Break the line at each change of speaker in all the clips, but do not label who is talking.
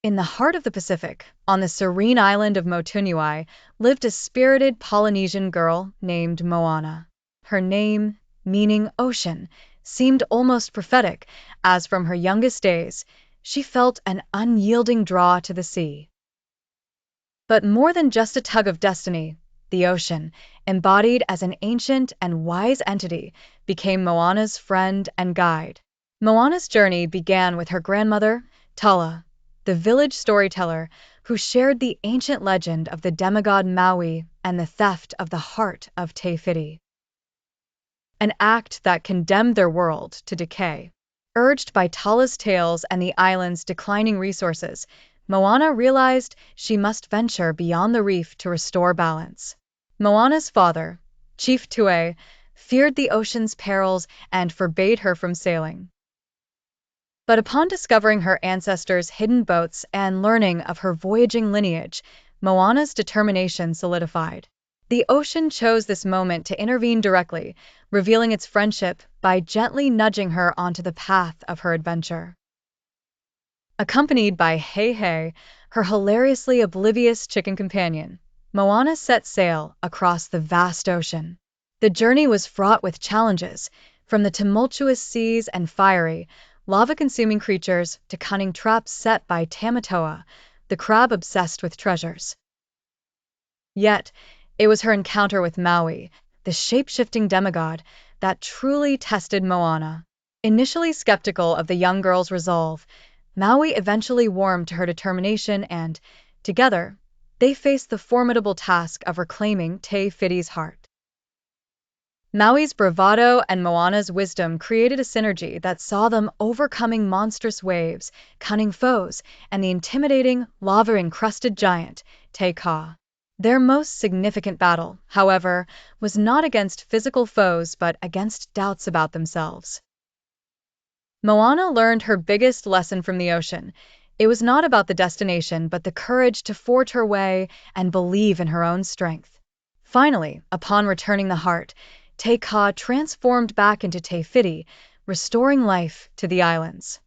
In the heart of the Pacific, on the serene island of Motunui, lived a spirited Polynesian girl named Moana. Her name, meaning ocean, seemed almost prophetic, as from her youngest days, she felt an unyielding draw to the sea. But more than just a tug of destiny, the ocean, embodied as an ancient and wise entity, became Moana's friend and guide. Moana's journey began with her grandmother, Tala, the village storyteller who shared the ancient legend of the demigod Maui and the theft of the heart of Te Fiti, an act that condemned their world to decay. Urged by Tala's tales and the island's declining resources, Moana realized she must venture beyond the reef to restore balance. Moana's father, Chief Tue, feared the ocean's perils and forbade her from sailing. But upon discovering her ancestors' hidden boats and learning of her voyaging lineage, Moana's determination solidified. The ocean chose this moment to intervene directly, revealing its friendship by gently nudging her onto the path of her adventure. Accompanied by Hei Hei, her hilariously oblivious chicken companion, Moana set sail across the vast ocean. The journey was fraught with challenges, from the tumultuous seas and fiery, lava-consuming creatures to cunning traps set by Tamatoa, the crab obsessed with treasures. Yet, it was her encounter with Maui, the shape-shifting demigod, that truly tested Moana. Initially skeptical of the young girl's resolve, Maui eventually warmed to her determination and, together, they faced the formidable task of reclaiming Te Fiti's heart. Maui's bravado and Moana's wisdom created a synergy that saw them overcoming monstrous waves, cunning foes, and the intimidating, lava-encrusted giant, Te Ka. Their most significant battle, however, was not against physical foes but against doubts about themselves. Moana learned her biggest lesson from the ocean. It was not about the destination but the courage to forge her way and believe in her own strength. Finally, upon returning the heart, Te Ka transformed back into Te Fiti, restoring life to the islands.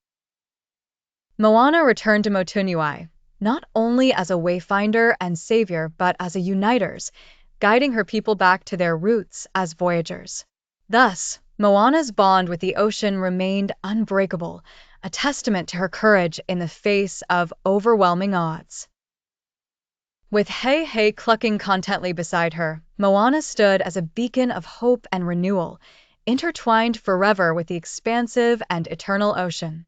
Moana returned to Motunui, not only as a wayfinder and savior but as a uniters, guiding her people back to their roots as voyagers. Thus, Moana's bond with the ocean remained unbreakable, a testament to her courage in the face of overwhelming odds. With Hei Hei clucking contentedly beside her, Moana stood as a beacon of hope and renewal, intertwined forever with the expansive and eternal ocean.